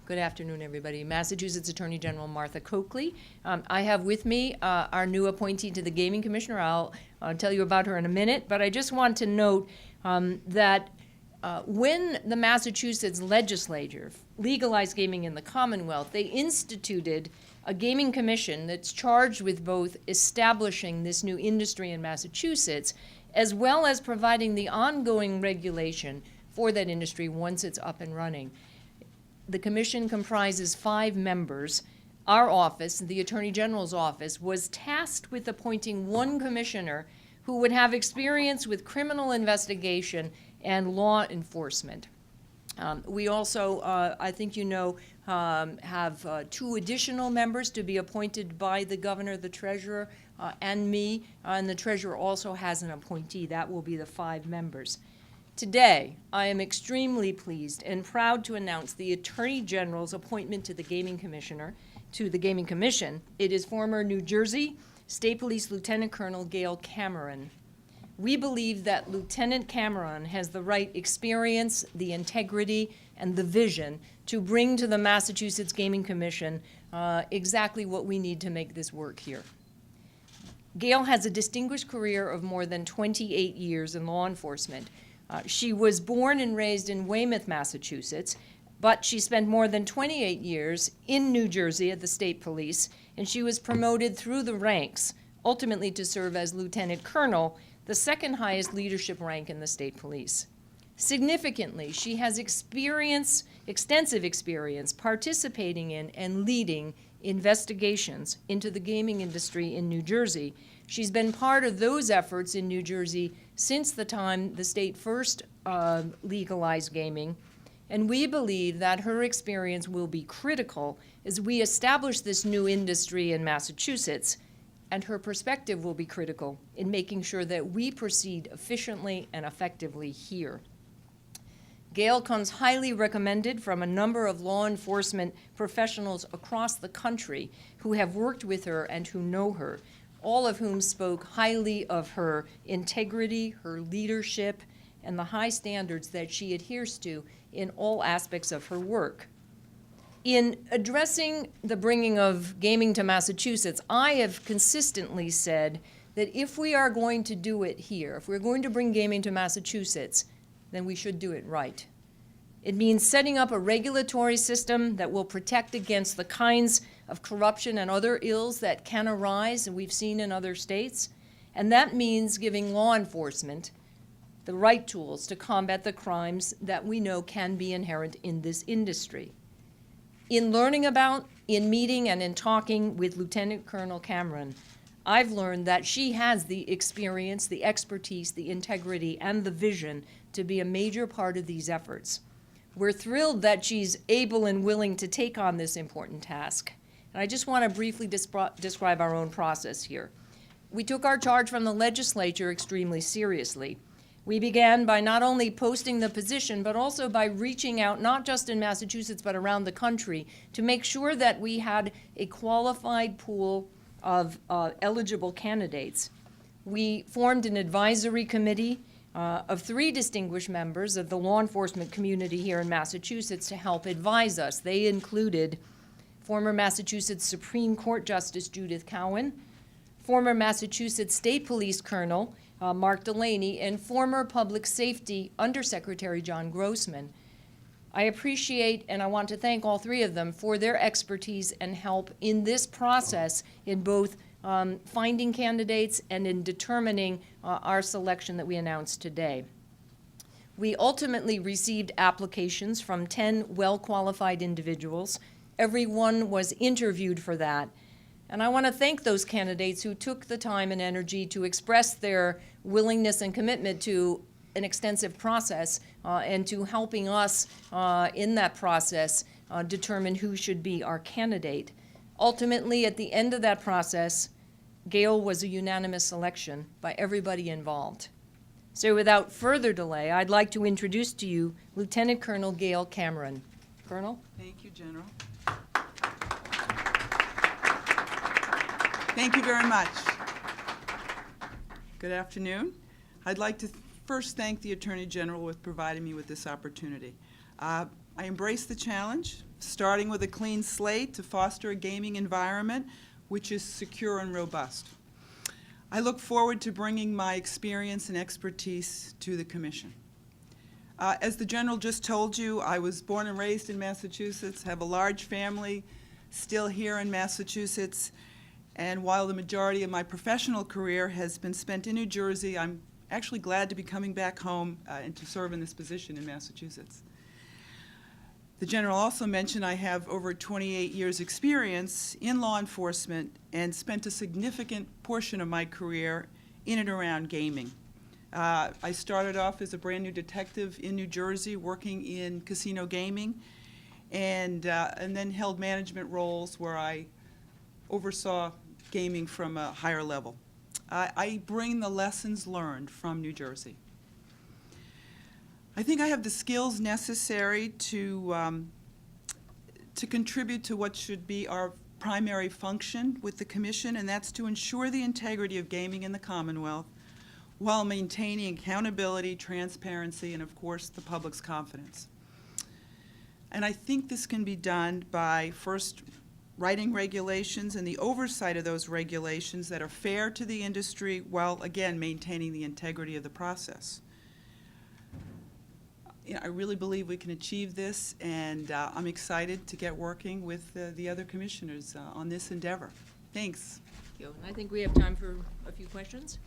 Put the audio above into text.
Good afternoon, everybody. Massachusetts Attorney General Martha Coakley. I have with me our new appointee to the Gaming Commissioner. I'll tell you about her in a minute, but I just want to note that when the Massachusetts legislature legalized gaming in the Commonwealth, they instituted a gaming commission that's charged with both establishing this new industry in Massachusetts, as well as providing the ongoing regulation for that industry once it's up and running. The commission comprises 5 members. Our office, the Attorney General's office, was tasked with appointing one commissioner who would have experience with criminal investigation and law enforcement. We also, I think you know, have 2 additional members to be appointed by the governor, the treasurer, and me, and the treasurer also has an appointee. That will be the 5 members. Today, I am extremely pleased and proud to announce the Attorney General's appointment to the Gaming Commissioner, to the Gaming Commission. It is former New Jersey State Police Lieutenant Colonel Gail Cameron. We believe that Lieutenant Cameron has the right experience, the integrity, and the vision to bring to the Massachusetts Gaming Commission exactly what we need to make this work here. Gail has a distinguished career of more than 28 years in law enforcement. She was born and raised in Weymouth, Massachusetts, but she spent more than 28 years in New Jersey at the state police, and she was promoted through the ranks, ultimately to serve as lieutenant colonel, the second highest leadership rank in the state police. Significantly, she has extensive experience participating in and leading investigations into the gaming industry in New Jersey. She's been part of those efforts in New Jersey since the time the state first legalized gaming, and we believe that her experience will be critical as we establish this new industry in Massachusetts, and her perspective will be critical in making sure that we proceed efficiently and effectively here. Gail comes highly recommended from a number of law enforcement professionals across the country who have worked with her and who know her, all of whom spoke highly of her integrity, her leadership, and the high standards that she adheres to in all aspects of her work. In addressing the bringing of gaming to Massachusetts, I have consistently said that if we are going to do it here, if we're going to bring gaming to Massachusetts, then we should do it right. It means setting up a regulatory system that will protect against the kinds of corruption and other ills that can arise, and we've seen in other states. And that means giving law enforcement the right tools to combat the crimes that we know can be inherent in this industry. In learning about, in meeting, and in talking with Lieutenant Colonel Cameron, I've learned that she has the experience, the expertise, the integrity, and the vision to be a major part of these efforts. We're thrilled that she's able and willing to take on this important task. And I just want to briefly describe our own process here. We took our charge from the legislature extremely seriously. We began by not only posting the position, but also by reaching out, not just in Massachusetts, but around the country, to make sure that we had a qualified pool of eligible candidates. We formed an advisory committee of 3 distinguished members of the law enforcement community here in Massachusetts to help advise us. They included former Massachusetts Supreme Court Justice Judith Cowan, former Massachusetts State Police Colonel Mark Delaney, and former Public Safety Undersecretary John Grossman. I appreciate and I want to thank all 3 of them for their expertise and help in this process in both finding candidates and in determining our selection that we announced today. We ultimately received applications from 10 well-qualified individuals. Everyone was interviewed for that. And I want to thank those candidates who took the time and energy to express their willingness and commitment to an extensive process and to helping us in that process determine who should be our candidate. Ultimately, at the end of that process, Gail was a unanimous selection by everybody involved. So without further delay, I'd like to introduce to you Lieutenant Colonel Gail Cameron. Colonel? Thank you, General. Thank you very much. Good afternoon. I'd like to first thank the Attorney General for providing me with this opportunity. I embrace the challenge, starting with a clean slate to foster a gaming environment which is secure and robust. I look forward to bringing my experience and expertise to the Commission. As the General just told you, I was born and raised in Massachusetts, have a large family still here in Massachusetts, and while the majority of my professional career has been spent in New Jersey, I'm actually glad to be coming back home and to serve in this position in Massachusetts. The General also mentioned I have over 28 years' experience in law enforcement and spent a significant portion of my career in and around gaming. I started off as a brand new detective in New Jersey working in casino gaming and then held management roles where I oversaw gaming from a higher level. I bring the lessons learned from New Jersey. I think I have the skills necessary to contribute to what should be our primary function with the Commission, and that's to ensure the integrity of gaming in the Commonwealth while maintaining accountability, transparency, and of course the public's confidence. And I think this can be done by first writing regulations and the oversight of those regulations that are fair to the industry while again maintaining the integrity of the process. I really believe we can achieve this, and I'm excited to get working with the other commissioners on this endeavor. Thanks. Thank you. And I think we have time for a few questions.